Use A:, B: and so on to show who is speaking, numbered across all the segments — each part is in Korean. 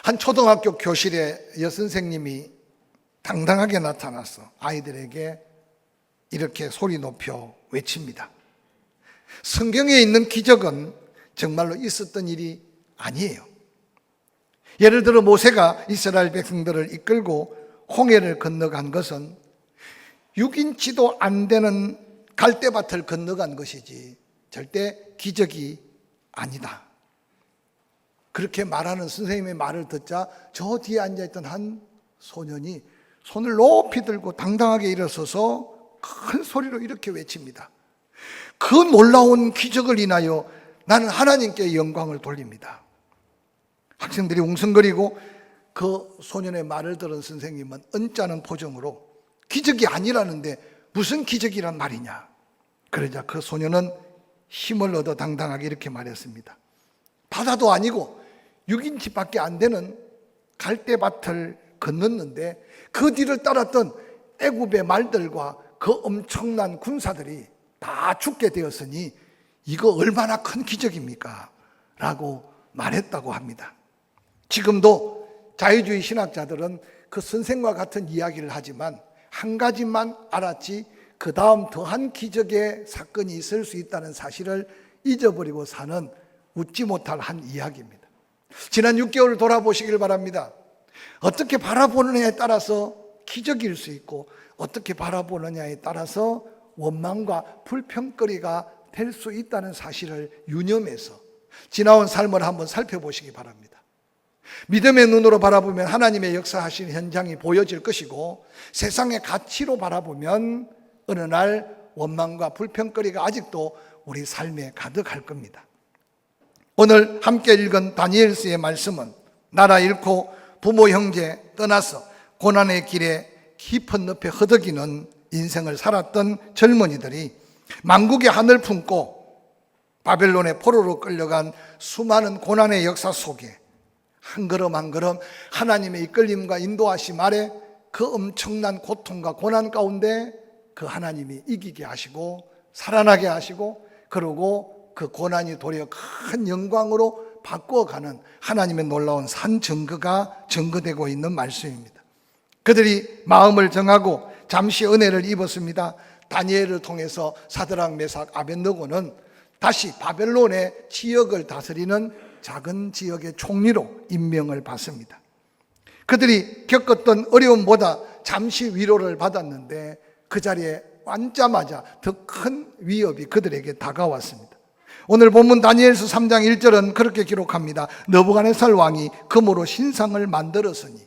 A: 한 초등학교 교실에 여선생님이 당당하게 나타나서 아이들에게 이렇게 소리 높여 외칩니다. 성경에 있는 기적은 정말로 있었던 일이 아니에요. 예를 들어 모세가 이스라엘 백성들을 이끌고 홍해를 건너간 것은 6인치도 안 되는 갈대밭을 건너간 것이지 절대 기적이 아니다. 그렇게 말하는 선생님의 말을 듣자 저 뒤에 앉아있던 한 소년이 손을 높이 들고 당당하게 일어서서 큰 소리로 이렇게 외칩니다. 그 놀라운 기적을 인하여 나는 하나님께 영광을 돌립니다. 학생들이 웅성거리고 그 소년의 말을 들은 선생님은 언짢은 표정으로 기적이 아니라는데 무슨 기적이란 말이냐. 그러자 그 소년은 힘을 얻어 당당하게 이렇게 말했습니다. 바다도 아니고 6인치밖에 안 되는 갈대밭을 건넜는데 그 뒤를 따랐던 애굽의 말들과 그 엄청난 군사들이 다 죽게 되었으니 이거 얼마나 큰 기적입니까? 라고 말했다고 합니다. 지금도 자유주의 신학자들은 그 선생과 같은 이야기를 하지만 한 가지만 알았지 그 다음 더한 기적의 사건이 있을 수 있다는 사실을 잊어버리고 사는 웃지 못할 한 이야기입니다. 지난 6개월을 돌아보시길 바랍니다. 어떻게 바라보느냐에 따라서 기적일 수 있고 어떻게 바라보느냐에 따라서 원망과 불평거리가 될 수 있다는 사실을 유념해서 지나온 삶을 한번 살펴보시기 바랍니다. 믿음의 눈으로 바라보면 하나님의 역사하시는 현장이 보여질 것이고 세상의 가치로 바라보면 어느 날 원망과 불평거리가 아직도 우리 삶에 가득할 겁니다. 오늘 함께 읽은 다니엘서의 말씀은 나라 잃고 부모 형제 떠나서 고난의 길에 깊은 늪에 허덕이는 인생을 살았던 젊은이들이 만국의 하늘 품고 바벨론의 포로로 끌려간 수많은 고난의 역사 속에 한 걸음 한 걸음 하나님의 이끌림과 인도하심 아래 그 엄청난 고통과 고난 가운데 그 하나님이 이기게 하시고 살아나게 하시고 그러고 그 고난이 도리어 큰 영광으로 바꾸어가는 하나님의 놀라운 산 증거가 증거되고 있는 말씀입니다. 그들이 마음을 정하고 잠시 은혜를 입었습니다. 다니엘을 통해서 사드락 메삭 아벳느고는 다시 바벨론의 지역을 다스리는 작은 지역의 총리로 임명을 받습니다. 그들이 겪었던 어려움보다 잠시 위로를 받았는데 그 자리에 앉자마자 더 큰 위협이 그들에게 다가왔습니다. 오늘 본문 다니엘서 3장 1절은 그렇게 기록합니다. 느부갓네살 왕이 금으로 신상을 만들었으니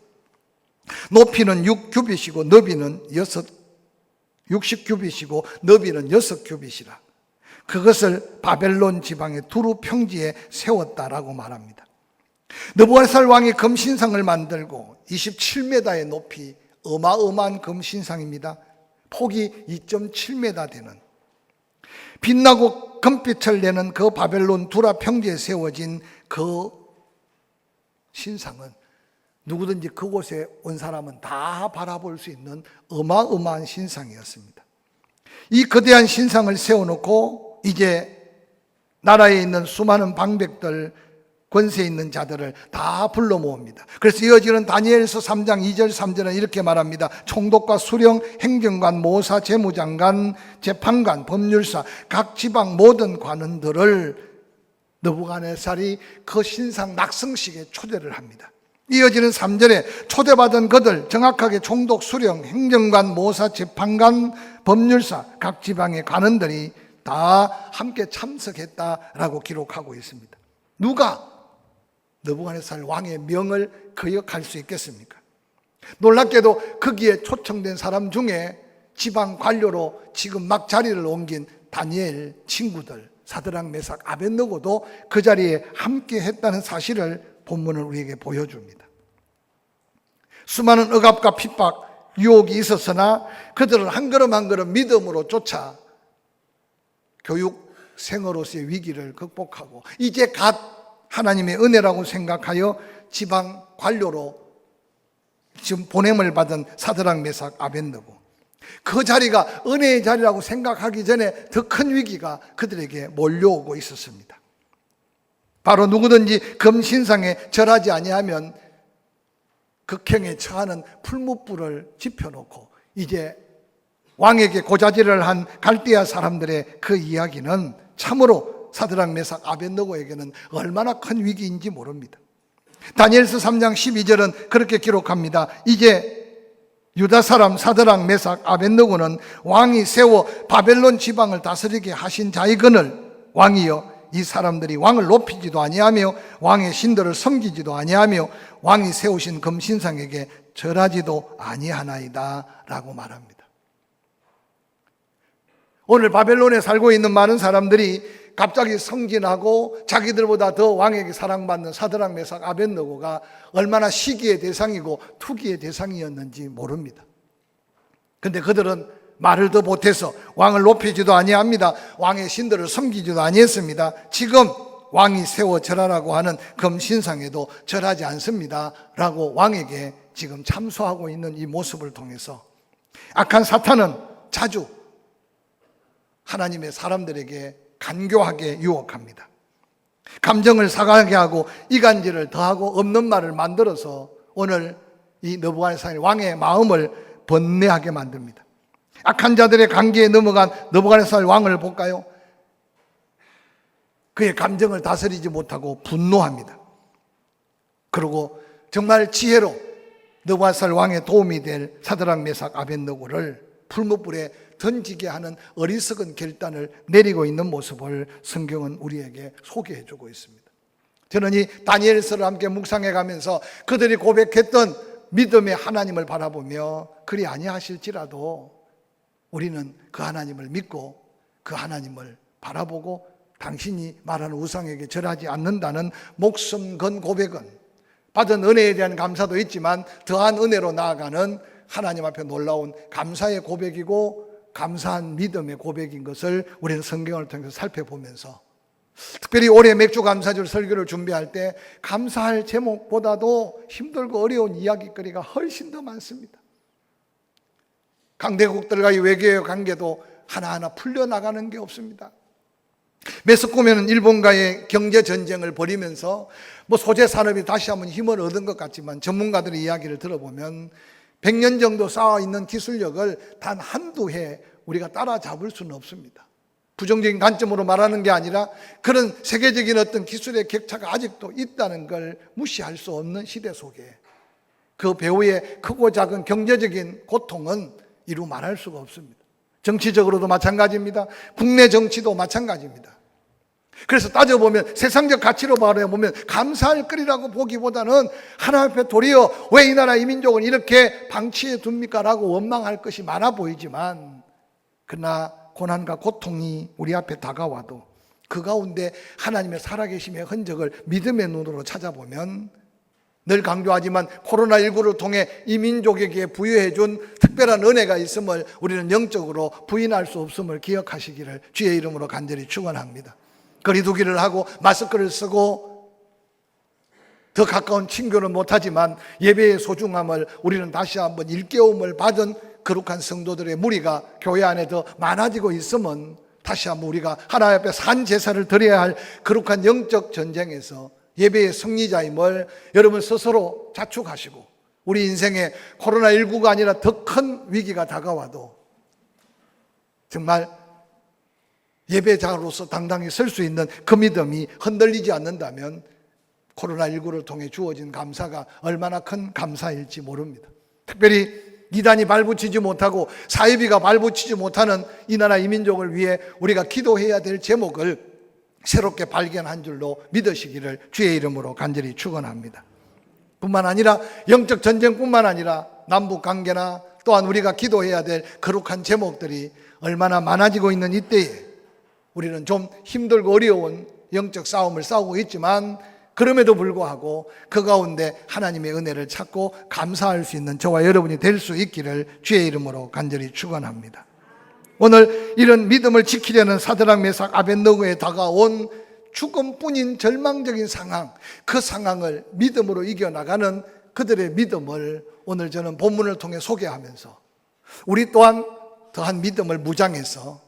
A: 높이는 6규빗이고 너비는 60규빗이고 너비는 6규빗이라. 그것을 바벨론 지방의 두루 평지에 세웠다라고 말합니다. 느부갓네살 왕이 금신상을 만들고 27m의 높이 어마어마한 금신상입니다. 폭이 2.7m 되는 빛나고 금빛을 내는 그 바벨론 두라 평지에 세워진 그 신상은 누구든지 그곳에 온 사람은 다 바라볼 수 있는 어마어마한 신상이었습니다. 이 거대한 신상을 세워놓고 이제 나라에 있는 수많은 방백들, 권세 있는 자들을 다 불러 모읍니다. 그래서 이어지는 다니엘서 3장 2절 3절은 이렇게 말합니다. 총독과 수령, 행정관, 모사, 재무장관, 재판관, 법률사, 각 지방 모든 관원들을 느부갓네살이 그 신상 낙성식에 초대를 합니다. 이어지는 3절에 초대받은 그들 정확하게 총독, 수령, 행정관, 모사, 재판관, 법률사, 각 지방의 관원들이 다 함께 참석했다라고 기록하고 있습니다. 누가 느부갓네살 왕의 명을 거역할 수 있겠습니까? 놀랍게도 거기에 초청된 사람 중에 지방 관료로 지금 막 자리를 옮긴 다니엘 친구들 사드락 메삭 아벳느고도 그 자리에 함께 했다는 사실을 본문은 우리에게 보여줍니다. 수많은 억압과 핍박, 유혹이 있었으나 그들은 한 걸음 한 걸음 믿음으로 쫓아 교육 생으로서의 위기를 극복하고 이제 갓 하나님의 은혜라고 생각하여 지방 관료로 지금 보냄을 받은 사드락 메삭 아벳느고 그 자리가 은혜의 자리라고 생각하기 전에 더 큰 위기가 그들에게 몰려오고 있었습니다. 바로 누구든지 금신상에 절하지 아니하면 극형에 처하는 풀무불을 지펴놓고 이제 왕에게 고자질을 한 갈대아 사람들의 그 이야기는 참으로 사드락 메삭 아벳느고에게는 얼마나 큰 위기인지 모릅니다. 다니엘서 3장 12절은 그렇게 기록합니다. 이제 유다 사람 사드락 메삭 아벳느고는 왕이 세워 바벨론 지방을 다스리게 하신 자이거늘 왕이여 이 사람들이 왕을 높이지도 아니하며 왕의 신들을 섬기지도 아니하며 왕이 세우신 금신상에게 절하지도 아니하나이다 라고 말합니다. 오늘 바벨론에 살고 있는 많은 사람들이 갑자기 성진하고 자기들보다 더 왕에게 사랑받는 사드락 메삭 아벳느고가 얼마나 시기의 대상이고 투기의 대상이었는지 모릅니다. 근데 그들은 말을 더 못해서 왕을 높이지도 아니합니다. 왕의 신들을 섬기지도 아니했습니다. 지금 왕이 세워 절하라고 하는 금신상에도 절하지 않습니다 라고 왕에게 지금 참소하고 있는 이 모습을 통해서 악한 사탄은 자주 하나님의 사람들에게 간교하게 유혹합니다. 감정을 상하게 하고 이간질을 더하고 없는 말을 만들어서 오늘 이 느부갓네살 왕의 마음을 번뇌하게 만듭니다. 악한 자들의 관계에 넘어간 느부갓네살 왕을 볼까요? 그의 감정을 다스리지 못하고 분노합니다. 그리고 정말 지혜로 느부갓네살 왕의 도움이 될 사드락 메삭 아벳느고를 풀무불에 던지게 하는 어리석은 결단을 내리고 있는 모습을 성경은 우리에게 소개해 주고 있습니다. 저는 이 다니엘서를 함께 묵상해 가면서 그들이 고백했던 믿음의 하나님을 바라보며 그리 아니하실지라도 우리는 그 하나님을 믿고 그 하나님을 바라보고 당신이 말하는 우상에게 절하지 않는다는 목숨 건 고백은 받은 은혜에 대한 감사도 있지만 더한 은혜로 나아가는 하나님 앞에 놀라운 감사의 고백이고 감사한 믿음의 고백인 것을 우리는 성경을 통해서 살펴보면서 특별히 올해 맥주 감사절 설교를 준비할 때 감사할 제목보다도 힘들고 어려운 이야기거리가 훨씬 더 많습니다. 강대국들과의 외교의 관계도 하나하나 풀려나가는 게 없습니다. 메스코면은 일본과의 경제전쟁을 벌이면서 소재 산업이 다시 한번 힘을 얻은 것 같지만 전문가들의 이야기를 들어보면 100년 정도 쌓아있는 기술력을 단 한두 해 우리가 따라잡을 수는 없습니다. 부정적인 관점으로 말하는 게 아니라 그런 세계적인 어떤 기술의 격차가 아직도 있다는 걸 무시할 수 없는 시대 속에 그 배후의 크고 작은 경제적인 고통은 이루 말할 수가 없습니다. 정치적으로도 마찬가지입니다. 국내 정치도 마찬가지입니다. 그래서 따져보면 세상적 가치로 바라보면 감사할 거리라고 보기보다는 하나님 앞에 도리어 왜 이 나라 이 민족은 이렇게 방치해 둡니까? 라고 원망할 것이 많아 보이지만 그러나 고난과 고통이 우리 앞에 다가와도 그 가운데 하나님의 살아계심의 흔적을 믿음의 눈으로 찾아보면 늘 강조하지만 코로나19를 통해 이 민족에게 부여해 준 특별한 은혜가 있음을 우리는 영적으로 부인할 수 없음을 기억하시기를 주의 이름으로 간절히 축원합니다. 거리두기를 하고 마스크를 쓰고 더 가까운 친교는 못하지만 예배의 소중함을 우리는 다시 한번 일깨움을 받은 거룩한 성도들의 무리가 교회 안에 더 많아지고 있으면 다시 한번 우리가 하나님 앞에 산 제사를 드려야 할 거룩한 영적 전쟁에서 예배의 승리자임을 여러분 스스로 자축하시고 우리 인생에 코로나19가 아니라 더 큰 위기가 다가와도 정말 예배자로서 당당히 설 수 있는 그 믿음이 흔들리지 않는다면 코로나19를 통해 주어진 감사가 얼마나 큰 감사일지 모릅니다. 특별히 이단이 발붙이지 못하고 사이비가 발붙이지 못하는 이 나라 이 민족을 위해 우리가 기도해야 될 제목을 새롭게 발견한 줄로 믿으시기를 주의 이름으로 간절히 축원합니다. 뿐만 아니라 영적 전쟁뿐만 아니라 남북 관계나 또한 우리가 기도해야 될 거룩한 제목들이 얼마나 많아지고 있는 이때에 우리는 좀 힘들고 어려운 영적 싸움을 싸우고 있지만 그럼에도 불구하고 그 가운데 하나님의 은혜를 찾고 감사할 수 있는 저와 여러분이 될 수 있기를 주의 이름으로 간절히 축원합니다. 오늘 이런 믿음을 지키려는 사드락 메삭 아벳느고에 다가온 죽음뿐인 절망적인 상황, 그 상황을 믿음으로 이겨나가는 그들의 믿음을 오늘 저는 본문을 통해 소개하면서 우리 또한 더한 믿음을 무장해서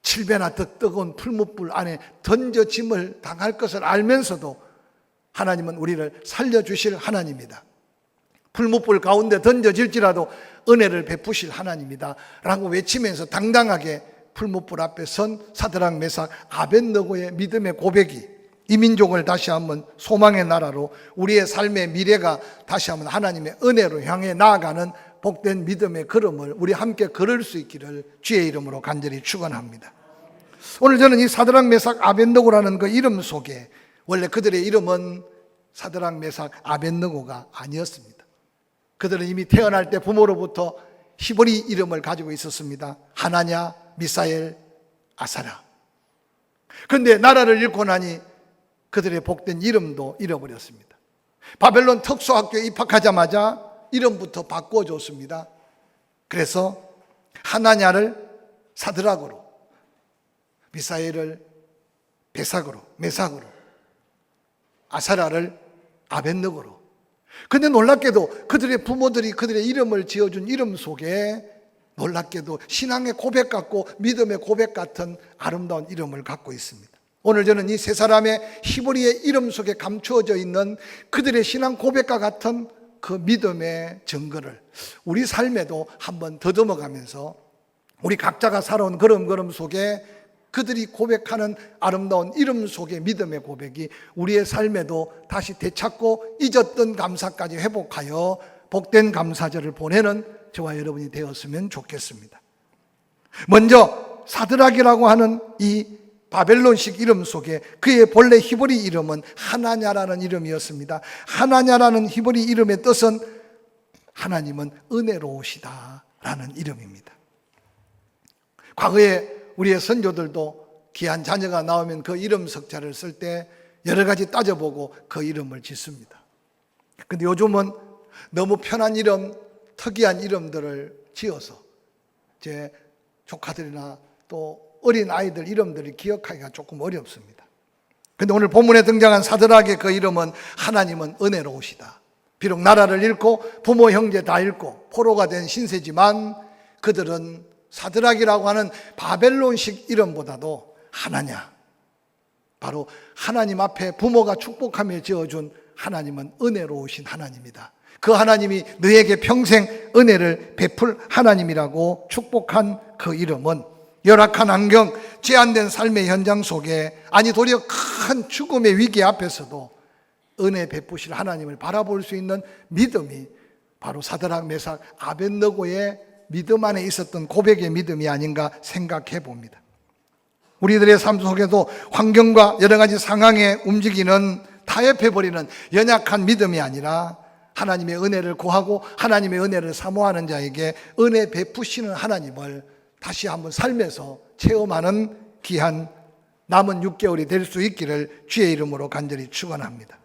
A: 7배나 더 뜨거운 풀무불 안에 던져짐을 당할 것을 알면서도 하나님은 우리를 살려주실 하나님이다. 풀무불 가운데 던져질지라도 은혜를 베푸실 하나님이다 라고 외치면서 당당하게 풀무불 앞에 선 사드락 메삭 아벳느고의 믿음의 고백이 이 민족을 다시 한번 소망의 나라로, 우리의 삶의 미래가 다시 한번 하나님의 은혜로 향해 나아가는 복된 믿음의 걸음을 우리 함께 걸을 수 있기를 주의 이름으로 간절히 축원합니다. 오늘 저는 이 사드락 메삭 아벳느고라는 그 이름 속에, 원래 그들의 이름은 사드락 메삭 아벳느고가 아니었습니다. 그들은 이미 태어날 때 부모로부터 히브리 이름을 가지고 있었습니다. 하나냐, 미사엘, 아사랴. 그런데 나라를 잃고 나니 그들의 복된 이름도 잃어버렸습니다. 바벨론 특수학교에 입학하자마자 이름부터 바꿔줬습니다. 그래서 하나냐를 사드락으로, 미사엘을 메삭으로, 아사랴를 아벳느고로. 근데 놀랍게도 그들의 부모들이 그들의 이름을 지어준 이름 속에 놀랍게도 신앙의 고백 같고 믿음의 고백 같은 아름다운 이름을 갖고 있습니다. 오늘 저는 이 세 사람의 히브리의 이름 속에 감추어져 있는 그들의 신앙 고백과 같은 그 믿음의 증거를 우리 삶에도 한번 더듬어가면서 우리 각자가 살아온 걸음 속에 그들이 고백하는 아름다운 이름 속의 믿음의 고백이 우리의 삶에도 다시 되찾고 잊었던 감사까지 회복하여 복된 감사절을 보내는 저와 여러분이 되었으면 좋겠습니다. 먼저 사드락이라고 하는 이 바벨론식 이름 속에 그의 본래 히브리 이름은 하나냐라는 이름이었습니다. 하나냐라는 히브리 이름의 뜻은 하나님은 은혜로우시다라는 이름입니다. 과거에 우리의 선조들도 귀한 자녀가 나오면 그 이름 석자를 쓸 때 여러 가지 따져보고 그 이름을 짓습니다. 근데 요즘은 너무 편한 이름, 특이한 이름들을 지어서 제 조카들이나 또 어린 아이들 이름들을 기억하기가 조금 어렵습니다. 그런데 오늘 본문에 등장한 사드락의 그 이름은 하나님은 은혜로우시다. 비록 나라를 잃고 부모 형제 다 잃고 포로가 된 신세지만 그들은 사드락이라고 하는 바벨론식 이름보다도 하나냐, 바로 하나님 앞에 부모가 축복하며 지어준 하나님은 은혜로우신 하나님이다. 그 하나님이 너에게 평생 은혜를 베풀 하나님이라고 축복한 그 이름은 열악한 환경, 제한된 삶의 현장 속에, 아니 도리어 큰 죽음의 위기 앞에서도 은혜 베푸실 하나님을 바라볼 수 있는 믿음이 바로 사드락 메삭 아벳느고의 믿음 안에 있었던 고백의 믿음이 아닌가 생각해 봅니다. 우리들의 삶 속에도 환경과 여러 가지 상황에 움직이는 타협해버리는 연약한 믿음이 아니라 하나님의 은혜를 구하고 하나님의 은혜를 사모하는 자에게 은혜 베푸시는 하나님을 다시 한번 삶에서 체험하는 귀한 남은 6개월이 될 수 있기를 주의 이름으로 간절히 축원합니다.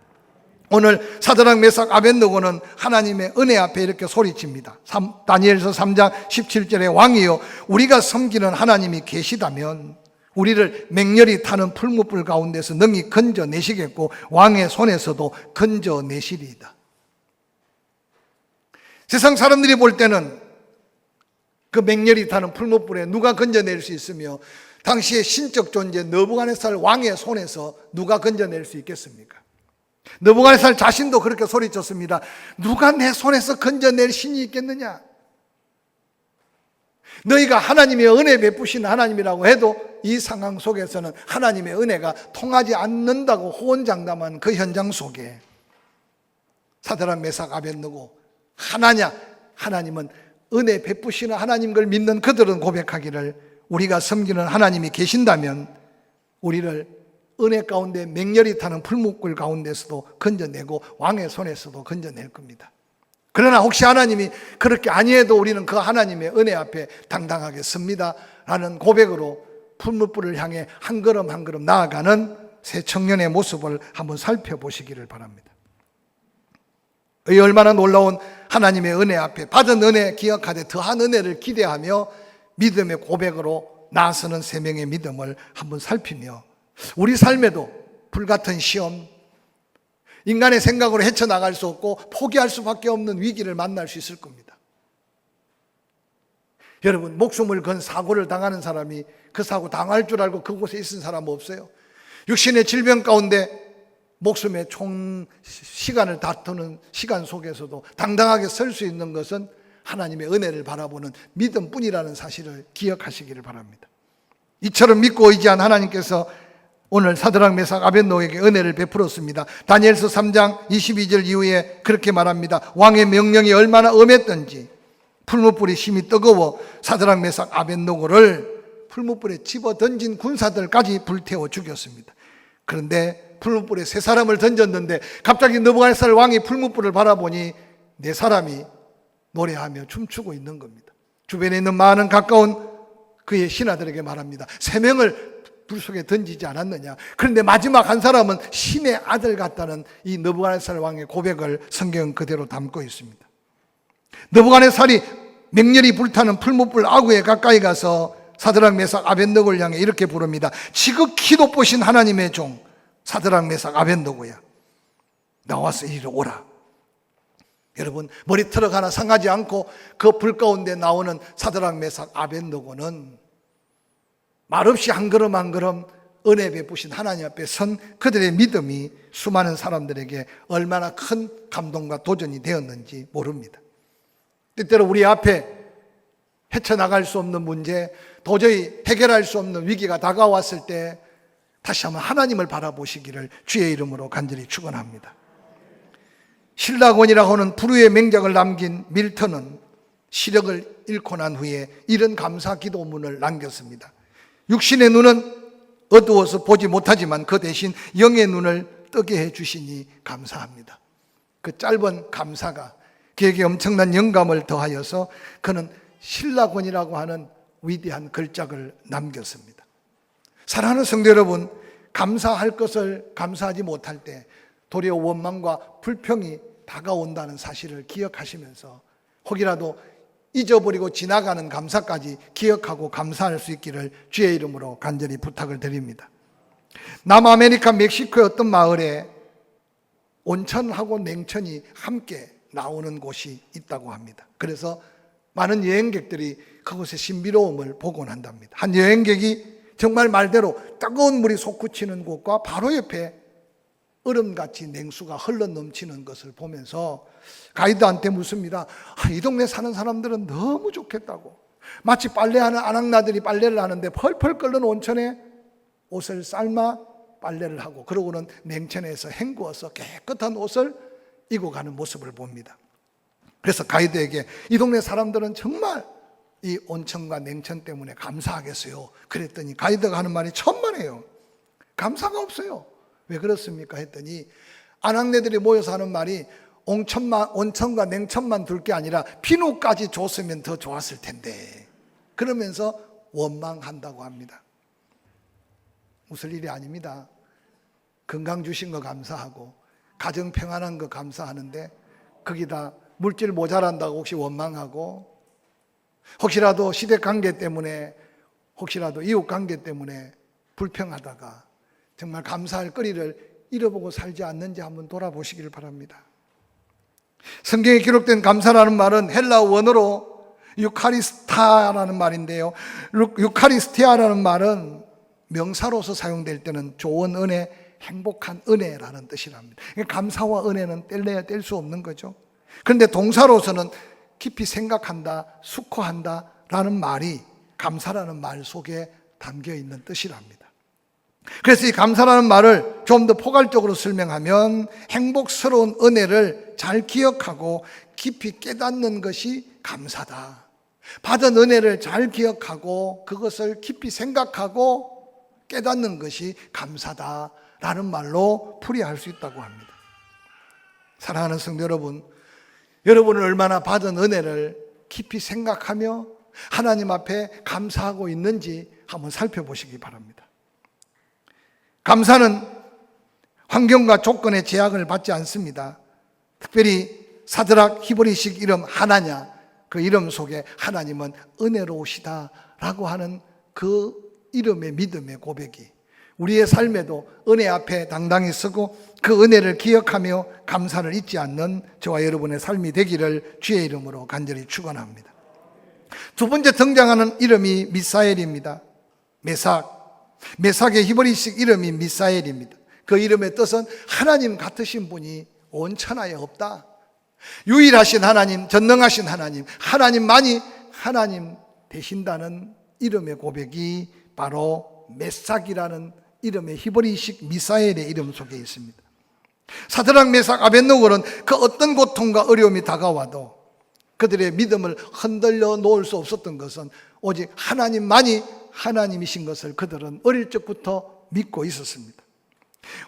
A: 오늘 사드락 메삭 아벳느고는 하나님의 은혜 앞에 이렇게 소리칩니다. 다니엘서 3장 17절에 왕이여 우리가 섬기는 하나님이 계시다면 우리를 맹렬히 타는 풀무불 가운데서 능히 건져내시겠고 왕의 손에서도 건져내시리이다. 세상 사람들이 볼 때는 그 맹렬히 타는 풀무불에 누가 건져낼 수 있으며 당시의 신적 존재 느부갓네살 왕의 손에서 누가 건져낼 수 있겠습니까? 느부갓네살 자신도 그렇게 소리쳤습니다. 누가 내 손에서 건져낼 신이 있겠느냐? 너희가 하나님의 은혜 베푸신 하나님이라고 해도 이 상황 속에서는 하나님의 은혜가 통하지 않는다고 호언장담한 그 현장 속에 사드락 메삭 아벳느고 하나냐, 하나님은 은혜 베푸시는 하나님 걸 믿는 그들은 고백하기를 우리가 섬기는 하나님이 계신다면 우리를 은혜 가운데 맹렬히 타는 풀무불 가운데서도 건져내고 왕의 손에서도 건져낼 겁니다. 그러나 혹시 하나님이 그렇게 아니해도 우리는 그 하나님의 은혜 앞에 당당하게 섭니다 라는 고백으로 풀무불을 향해 한 걸음 한 걸음 나아가는 새 청년의 모습을 한번 살펴보시기를 바랍니다. 이 얼마나 놀라운 하나님의 은혜 앞에 받은 은혜 기억하되 더한 은혜를 기대하며 믿음의 고백으로 나서는 세 명의 믿음을 한번 살피며 우리 삶에도 불같은 시험, 인간의 생각으로 헤쳐나갈 수 없고 포기할 수밖에 없는 위기를 만날 수 있을 겁니다. 여러분, 목숨을 건 사고를 당하는 사람이 그 사고 당할 줄 알고 그곳에 있은 사람 없어요? 육신의 질병 가운데 목숨의 시간을 다투는 시간 속에서도 당당하게 설 수 있는 것은 하나님의 은혜를 바라보는 믿음뿐이라는 사실을 기억하시기를 바랍니다. 이처럼 믿고 의지한 하나님께서 오늘 사드락 메삭 아벳노고에게 은혜를 베풀었습니다. 다니엘서 3장 22절 이후에 그렇게 말합니다. 왕의 명령이 얼마나 엄했던지 풀무불이 심히 뜨거워 사드락 메삭 아벳노고를 풀무불에 집어던진 군사들까지 불태워 죽였습니다. 그런데 풀무불에 세 사람을 던졌는데 갑자기 느부갓네살 왕이 풀무불을 바라보니 네 사람이 노래하며 춤추고 있는 겁니다. 주변에 있는 많은 가까운 그의 신하들에게 말합니다. 세 명을 불 속에 던지지 않았느냐. 그런데 마지막 한 사람은 신의 아들 같다는 이 느부갓네살 왕의 고백을 성경은 그대로 담고 있습니다. 느부갓네살이 맹렬히 불타는 풀무불 아구에 가까이 가서 사드락 메삭 아벳노고를 향해 이렇게 부릅니다. 지극히 높으신 하나님의 종 사드락 메삭 아벳노고야, 나와서 이리로 오라. 여러분, 머리털 하나 상하지 않고 그 불 가운데 나오는 사드락 메삭 아벳노고는 말없이 한 걸음 한 걸음 은혜 베푸신 하나님 앞에 선 그들의 믿음이 수많은 사람들에게 얼마나 큰 감동과 도전이 되었는지 모릅니다. 때때로 우리 앞에 헤쳐나갈 수 없는 문제, 도저히 해결할 수 없는 위기가 다가왔을 때 다시 한번 하나님을 바라보시기를 주의 이름으로 간절히 축원합니다. 신라권이라고 하는 불후의 맹작을 남긴 밀턴은 시력을 잃고 난 후에 이런 감사 기도문을 남겼습니다. 육신의 눈은 어두워서 보지 못하지만 그 대신 영의 눈을 뜨게 해주시니 감사합니다. 그 짧은 감사가 그에게 엄청난 영감을 더하여서 그는 신라권이라고 하는 위대한 걸작을 남겼습니다. 사랑하는 성도 여러분, 감사할 것을 감사하지 못할 때 도리어 원망과 불평이 다가온다는 사실을 기억하시면서 혹이라도 잊어버리고 지나가는 감사까지 기억하고 감사할 수 있기를 주의 이름으로 간절히 부탁을 드립니다. 남아메리카 멕시코의 어떤 마을에 온천하고 냉천이 함께 나오는 곳이 있다고 합니다. 그래서 많은 여행객들이 그곳의 신비로움을 보곤 한답니다. 한 여행객이 정말 말대로 뜨거운 물이 솟구치는 곳과 바로 옆에 얼음같이 냉수가 흘러 넘치는 것을 보면서 가이드한테 묻습니다. 이 동네 사는 사람들은 너무 좋겠다고. 마치 빨래하는 아낙나들이 빨래를 하는데 펄펄 끓는 온천에 옷을 삶아 빨래를 하고 그러고는 냉천에서 헹구어서 깨끗한 옷을 입고 가는 모습을 봅니다. 그래서 가이드에게 이 동네 사람들은 정말 이 온천과 냉천 때문에 감사하겠어요. 그랬더니 가이드가 하는 말이 천만에요. 감사가 없어요. 왜 그렇습니까? 했더니 아낙네들이 모여서 하는 말이 온천과 냉천만 둘 게 아니라 비누까지 줬으면 더 좋았을 텐데 그러면서 원망한다고 합니다. 웃을 일이 아닙니다. 건강 주신 거 감사하고 가정 평안한 거 감사하는데 거기다 물질 모자란다고 혹시 원망하고 혹시라도 시댁 관계 때문에 혹시라도 이웃 관계 때문에 불평하다가 정말 감사할 거리를 잃어보고 살지 않는지 한번 돌아보시기를 바랍니다. 성경에 기록된 감사라는 말은 헬라어 원어로 유카리스타라는 말인데요. 유카리스티아라는 말은 명사로서 사용될 때는 좋은 은혜, 행복한 은혜라는 뜻이랍니다. 감사와 은혜는 뗄래야 뗄 수 없는 거죠. 그런데 동사로서는 깊이 생각한다, 숙고한다 라는 말이 감사라는 말 속에 담겨 있는 뜻이랍니다. 그래서 이 감사라는 말을 좀 더 포괄적으로 설명하면 행복스러운 은혜를 잘 기억하고 깊이 깨닫는 것이 감사다. 받은 은혜를 잘 기억하고 그것을 깊이 생각하고 깨닫는 것이 감사다라는 말로 풀이할 수 있다고 합니다. 사랑하는 성도 여러분, 여러분은 얼마나 받은 은혜를 깊이 생각하며 하나님 앞에 감사하고 있는지 한번 살펴보시기 바랍니다. 감사는 환경과 조건의 제약을 받지 않습니다. 특별히 사드락 히브리식 이름 하나냐, 그 이름 속에 하나님은 은혜로우시다라고 하는 그 이름의 믿음의 고백이 우리의 삶에도 은혜 앞에 당당히 서고 그 은혜를 기억하며 감사를 잊지 않는 저와 여러분의 삶이 되기를 주의 이름으로 간절히 축원합니다. 두 번째 등장하는 이름이 미사엘입니다. 메삭의 히브리식 이름이 미사엘입니다. 그 이름의 뜻은 하나님 같으신 분이 온 천하에 없다. 유일하신 하나님, 전능하신 하나님, 하나님만이 하나님 되신다는 이름의 고백이 바로 메삭이라는 이름의 히브리식 미사엘의 이름 속에 있습니다. 사드락, 메삭, 아벳느고는 그 어떤 고통과 어려움이 다가와도 그들의 믿음을 흔들려 놓을 수 없었던 것은 오직 하나님만이 하나님이신 것을 그들은 어릴 적부터 믿고 있었습니다.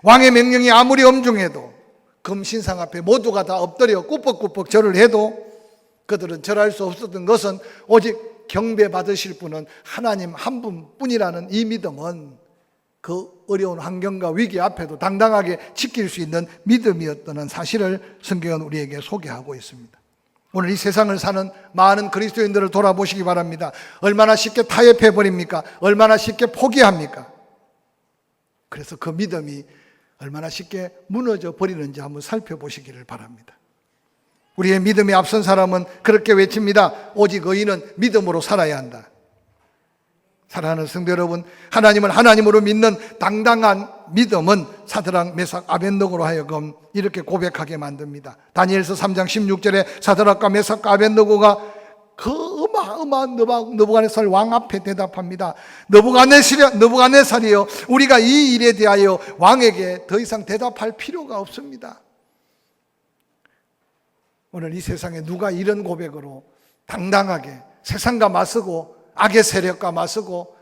A: 왕의 명령이 아무리 엄중해도 금신상 앞에 모두가 다 엎드려 꾸벅꾸벅 절을 해도 그들은 절할 수 없었던 것은 오직 경배받으실 분은 하나님 한 분뿐이라는 이 믿음은 그 어려운 환경과 위기 앞에도 당당하게 지킬 수 있는 믿음이었다는 사실을 성경은 우리에게 소개하고 있습니다. 오늘 이 세상을 사는 많은 그리스도인들을 돌아보시기 바랍니다. 얼마나 쉽게 타협해버립니까? 얼마나 쉽게 포기합니까? 그래서 그 믿음이 얼마나 쉽게 무너져 버리는지 한번 살펴보시기를 바랍니다. 우리의 믿음이 앞선 사람은 그렇게 외칩니다. 오직 의인은 믿음으로 살아야 한다. 사랑하는 성도 여러분, 하나님을 하나님으로 믿는 당당한 믿음은 사드락, 메삭, 아벳느고로 하여금 이렇게 고백하게 만듭니다. 다니엘서 3장 16절에 사드락과 메삭과 아벳느고가 그 어마어마한 느부갓네살 왕 앞에 대답합니다. 느부갓네살이여, 우리가 이 일에 대하여 왕에게 더 이상 대답할 필요가 없습니다. 오늘 이 세상에 누가 이런 고백으로 당당하게 세상과 맞서고 악의 세력과 맞서고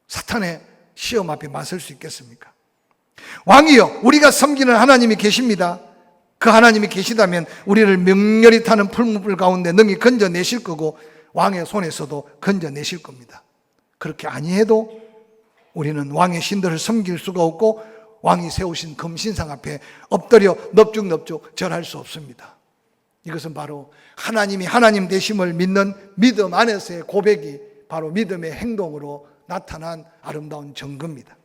A: 사탄의 시험 앞에 맞설 수 있겠습니까? 왕이여, 우리가 섬기는 하나님이 계십니다. 그 하나님이 계시다면 우리를 맹렬히 타는 풀무불 가운데 능히 건져내실 거고 왕의 손에서도 건져내실 겁니다. 그렇게 아니해도 우리는 왕의 신들을 섬길 수가 없고 왕이 세우신 금신상 앞에 엎드려 넙죽넙죽 절할 수 없습니다. 이것은 바로 하나님이 하나님 되심을 믿는 믿음 안에서의 고백이 바로 믿음의 행동으로 나타난 아름다운 증거입니다.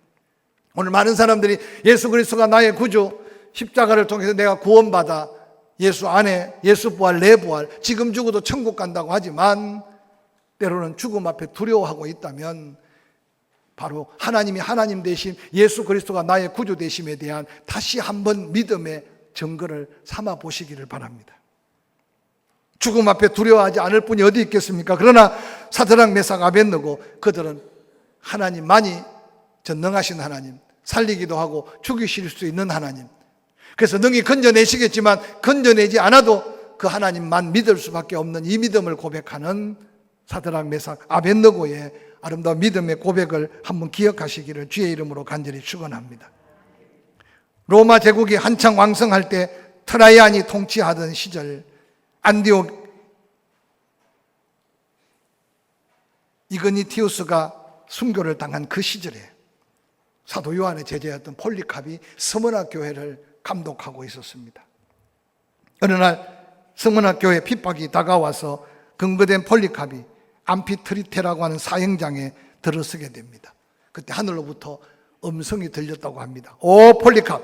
A: 오늘 많은 사람들이 예수 그리스도가 나의 구주, 십자가를 통해서 내가 구원받아 예수 안에 예수 부활, 내 부활, 지금 죽어도 천국 간다고 하지만 때로는 죽음 앞에 두려워하고 있다면 바로 하나님이 하나님 되심, 예수 그리스도가 나의 구주 되심에 대한 다시 한번 믿음의 증거를 삼아 보시기를 바랍니다. 죽음 앞에 두려워하지 않을 분이 어디 있겠습니까? 그러나 사드락, 메삭, 아벳느고 그들은 하나님만이 전능하신 하나님, 살리기도 하고 죽이실 수 있는 하나님, 그래서 능히 건져내시겠지만 건져내지 않아도 그 하나님만 믿을 수밖에 없는 이 믿음을 고백하는 사드락, 메삭, 아벳느고의 아름다운 믿음의 고백을 한번 기억하시기를 주의 이름으로 간절히 축원합니다. 로마 제국이 한창 왕성할 때 트라이안이 통치하던 시절 안디옥 이그니티우스가 순교를 당한 그 시절에 사도 요한의 제자였던 폴리캅이 스무나 교회를 감독하고 있었습니다. 어느 날 스무나 교회 핍박이 다가와서 근거된 폴리캅이 암피트리테라고 하는 사형장에 들어서게 됩니다. 그때 하늘로부터 음성이 들렸다고 합니다. 오 폴리캅,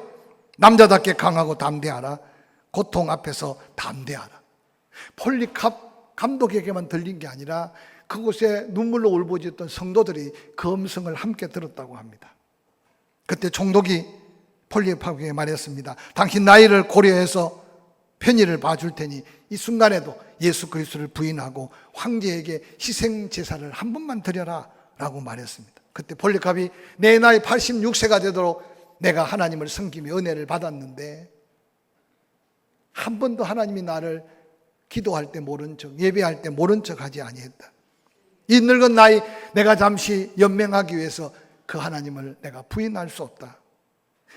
A: 남자답게 강하고 담대하라. 고통 앞에서 담대하라. 폴리캅 감독에게만 들린 게 아니라 그곳에 눈물로 울부짖었던 성도들이 그 음성을 함께 들었다고 합니다. 그때 총독이 폴리캅에게 말했습니다. 당신 나이를 고려해서 편의를 봐줄 테니 이 순간에도 예수 그리스도를 부인하고 황제에게 희생 제사를 한 번만 드려라 라고 말했습니다. 그때 폴리캅이 내 나이 86세가 되도록 내가 하나님을 섬기며 은혜를 받았는데 한 번도 하나님이 나를 기도할 때 모른 척, 예배할 때 모른 척 하지 아니했다. 이 늙은 나이 내가 잠시 연명하기 위해서 그 하나님을 내가 부인할 수 없다.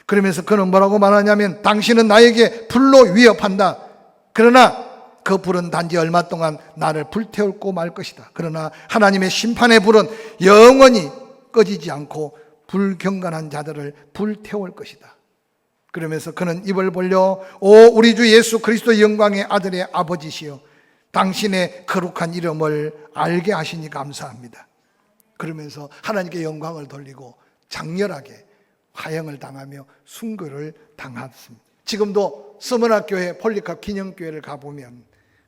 A: 그러면서 그는 뭐라고 말하냐면 당신은 나에게 불로 위협한다. 그러나 그 불은 단지 얼마 동안 나를 불태우고 말 것이다. 그러나 하나님의 심판의 불은 영원히 꺼지지 않고 불경건한 자들을 불태울 것이다. 그러면서 그는 입을 벌려 오 우리 주 예수 그리스도 영광의 아들의 아버지시여 당신의 거룩한 이름을 알게 하시니 감사합니다. 그러면서 하나님께 영광을 돌리고 장렬하게 화형을 당하며 순교를 당했습니다. 지금도 스무나 교회 폴리캅 기념교회를 가보면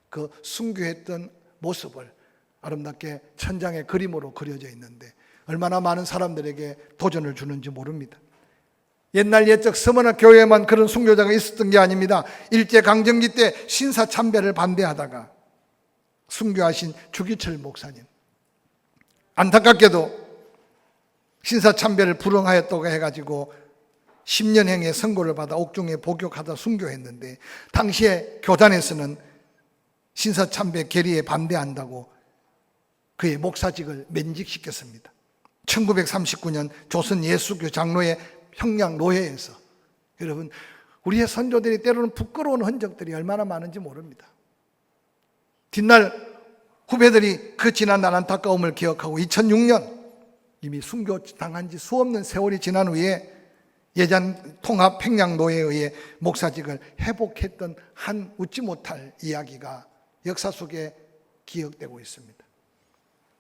A: 그 순교했던 모습을 아름답게 천장에 그림으로 그려져 있는데 얼마나 많은 사람들에게 도전을 주는지 모릅니다. 옛날 옛적 서머나 교회에만 그런 순교자가 있었던 게 아닙니다. 일제강점기 때 신사참배를 반대하다가 순교하신 주기철 목사님, 안타깝게도 신사참배를 불응하였다고 해가지고 10년형의 선고를 받아 옥중에 복역하다 순교했는데, 당시에 교단에서는 신사참배 결의에 반대한다고 그의 목사직을 면직시켰습니다. 1939년 조선 예수교 장로의 평양 노회에서, 여러분, 우리의 선조들이 때로는 부끄러운 흔적들이 얼마나 많은지 모릅니다. 뒷날 후배들이 그 지난날 안타까움을 기억하고 2006년 이미 순교당한 지 수없는 세월이 지난 후에 예전 통합 평양노회에 의해 목사직을 회복했던 한 웃지 못할 이야기가 역사 속에 기억되고 있습니다.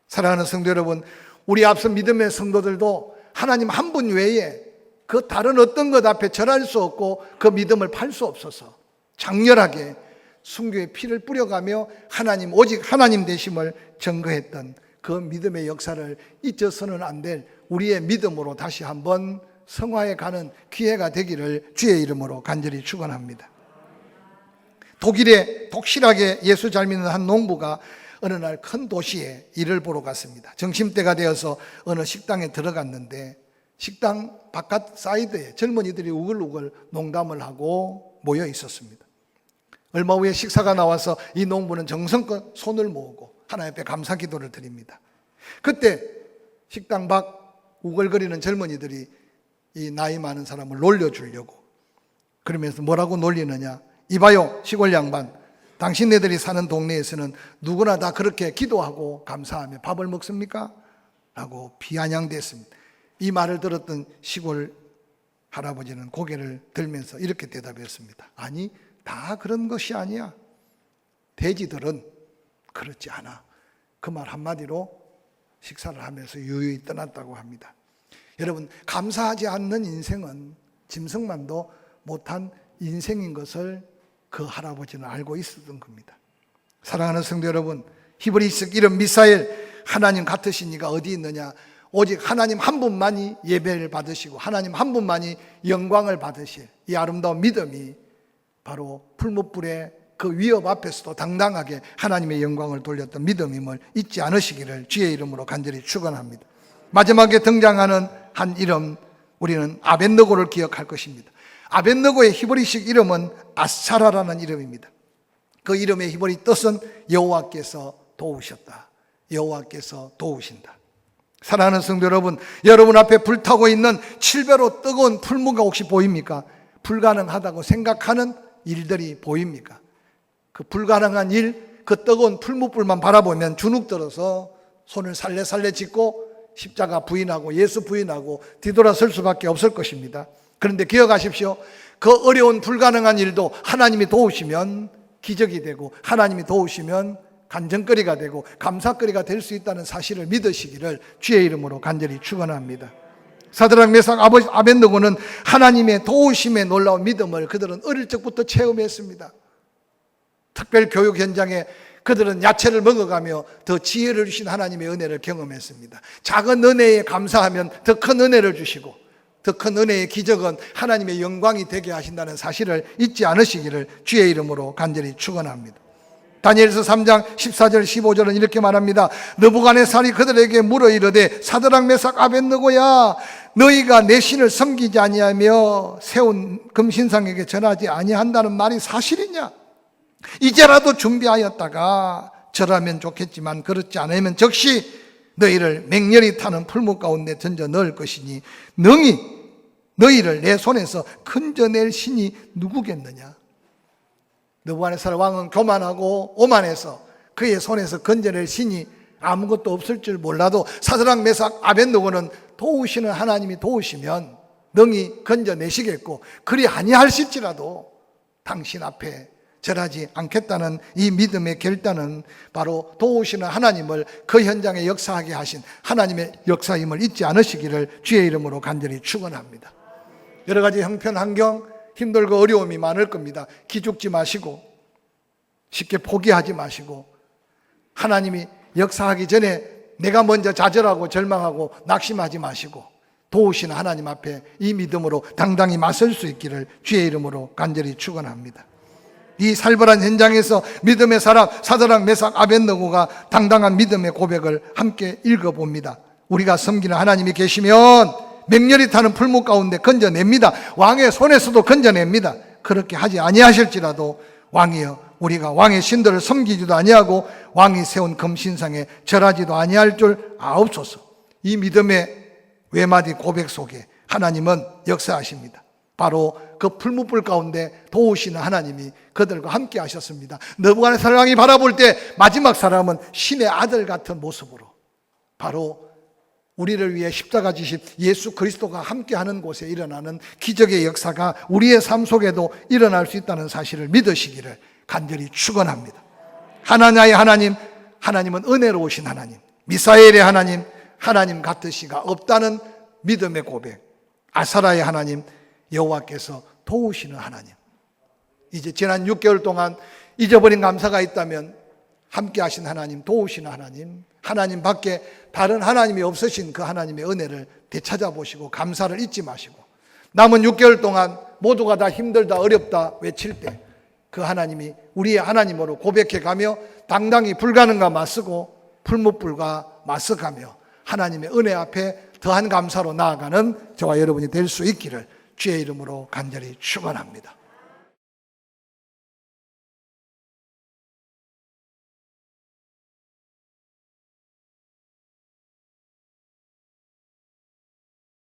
A: 사랑하는 성도 여러분, 우리 앞서 믿음의 성도들도 하나님 한 분 외에 그 다른 어떤 것 앞에 절할 수 없고 그 믿음을 팔 수 없어서 장렬하게 순교의 피를 뿌려가며 하나님, 오직 하나님 되심을 증거했던 그 믿음의 역사를 잊어서는 안 될 우리의 믿음으로 다시 한번 성화에 가는 기회가 되기를 주의 이름으로 간절히 축원합니다. 독일에 독실하게 예수 잘 믿는 한 농부가 어느 날 큰 도시에 일을 보러 갔습니다. 점심때가 되어서 어느 식당에 들어갔는데 식당 바깥 사이드에 젊은이들이 우글우글 농담을 하고 모여 있었습니다. 얼마 후에 식사가 나와서 이 농부는 정성껏 손을 모으고 하나님 앞에 감사 기도를 드립니다. 그때 식당 밖 우글거리는 젊은이들이 이 나이 많은 사람을 놀려주려고, 그러면서 뭐라고 놀리느냐, 이봐요 시골 양반, 당신네들이 사는 동네에서는 누구나 다 그렇게 기도하고 감사하며 밥을 먹습니까? 라고 비아냥댔습니다. 이 말을 들었던 시골 할아버지는 고개를 들면서 이렇게 대답했습니다. 아니, 다 그런 것이 아니야. 돼지들은 그렇지 않아. 그 말 한마디로 식사를 하면서 유유히 떠났다고 합니다. 여러분, 감사하지 않는 인생은 짐승만도 못한 인생인 것을 그 할아버지는 알고 있었던 겁니다. 사랑하는 성도 여러분, 히브리식 이름 미사엘, 하나님 같으신 이가 어디 있느냐? 오직 하나님 한 분만이 예배를 받으시고 하나님 한 분만이 영광을 받으실 이 아름다운 믿음이 바로 풀무불의 그 위협 앞에서도 당당하게 하나님의 영광을 돌렸던 믿음임을 잊지 않으시기를 주의 이름으로 간절히 축원합니다. 마지막에 등장하는 한 이름, 우리는 아벳느고를 기억할 것입니다. 아벳느고의 히브리식 이름은 아사라라는 이름입니다. 그 이름의 히브리 뜻은 여호와께서 도우셨다, 여호와께서 도우신다. 사랑하는 성도 여러분, 여러분 앞에 불타고 있는 7배로 뜨거운 풀무가 혹시 보입니까? 불가능하다고 생각하는 일들이 보입니까? 그 불가능한 일, 그 뜨거운 풀무불만 바라보면 주눅 들어서 손을 살레살레 짚고 십자가 부인하고 예수 부인하고 뒤돌아설 수밖에 없을 것입니다. 그런데 기억하십시오. 그 어려운 불가능한 일도 하나님이 도우시면 기적이 되고 하나님이 도우시면 간증거리가 되고 감사거리가 될 수 있다는 사실을 믿으시기를 주의 이름으로 간절히 축원합니다. 사드락 메삭 아벳느고는 하나님의 도우심에 놀라운 믿음을 그들은 어릴 적부터 체험했습니다. 특별 교육 현장에 그들은 야채를 먹어가며 더 지혜를 주신 하나님의 은혜를 경험했습니다. 작은 은혜에 감사하면 더 큰 은혜를 주시고 더 큰 은혜의 기적은 하나님의 영광이 되게 하신다는 사실을 잊지 않으시기를 주의 이름으로 간절히 축원합니다. 다니엘서 3장 14절 15절은 이렇게 말합니다. 느부갓네살이 그들에게 물어 이르되 사드락 메삭 아벳느고야, 너희가 내 신을 섬기지 아니하며 세운 금신상에게 전하지 아니한다는 말이 사실이냐? 이제라도 준비하였다가 절하면 좋겠지만 그렇지 않으면 즉시 너희를 맹렬히 타는 풀무 가운데 던져 넣을 것이니 능히 너희를 내 손에서 건져낼 신이 누구겠느냐? 느부갓네살 왕은 교만하고 오만해서 그의 손에서 건져낼 신이 아무것도 없을 줄 몰라도 사드락 메삭 아벳느고는 도우시는 하나님이 도우시면 능히 건져내시겠고 그리 아니하실지라도 당신 앞에 절하지 않겠다는 이 믿음의 결단은 바로 도우시는 하나님을 그 현장에 역사하게 하신 하나님의 역사임을 잊지 않으시기를 주의 이름으로 간절히 축원합니다. 여러 가지 형편 환경 힘들고 어려움이 많을 겁니다. 기죽지 마시고 쉽게 포기하지 마시고 하나님이 역사하기 전에 내가 먼저 좌절하고 절망하고 낙심하지 마시고 도우시는 하나님 앞에 이 믿음으로 당당히 맞설 수 있기를 주의 이름으로 간절히 축원합니다. 이 살벌한 현장에서 믿음의 사람 사드락 메삭 아벳느고가 당당한 믿음의 고백을 함께 읽어봅니다. 우리가 섬기는 하나님이 계시면 맹렬히 타는 풀무 가운데 건져냅니다. 왕의 손에서도 건져냅니다. 그렇게 하지 아니하실지라도 왕이여 우리가 왕의 신들을 섬기지도 아니하고 왕이 세운 금신상에 절하지도 아니할 줄 아옵소서. 이 믿음의 외마디 고백 속에 하나님은 역사하십니다. 바로 그 풀무불 가운데 도우시는 하나님이 그들과 함께 하셨습니다. 느부갓네살 왕이 바라볼 때 마지막 사람은 신의 아들 같은 모습으로 바로 우리를 위해 십자가 지신 예수 그리스도가 함께하는 곳에 일어나는 기적의 역사가 우리의 삶 속에도 일어날 수 있다는 사실을 믿으시기를 간절히 축원합니다. 하나냐의 하나님, 하나님은 은혜로우신 하나님, 미사엘의 하나님, 하나님 같으시가 없다는 믿음의 고백. 아사라의 하나님, 여호와께서 도우시는 하나님. 이제 지난 6개월 동안 잊어버린 감사가 있다면 함께 하신 하나님, 도우시는 하나님, 하나님 밖에 다른 하나님이 없으신 그 하나님의 은혜를 되찾아보시고 감사를 잊지 마시고 남은 6개월 동안 모두가 다 힘들다 어렵다 외칠 때 그 하나님이 우리의 하나님으로 고백해가며 당당히 불가능과 맞서고 풀무불과 맞서가며 하나님의 은혜 앞에 더한 감사로 나아가는 저와 여러분이 될 수 있기를 주의 이름으로 간절히 축원합니다.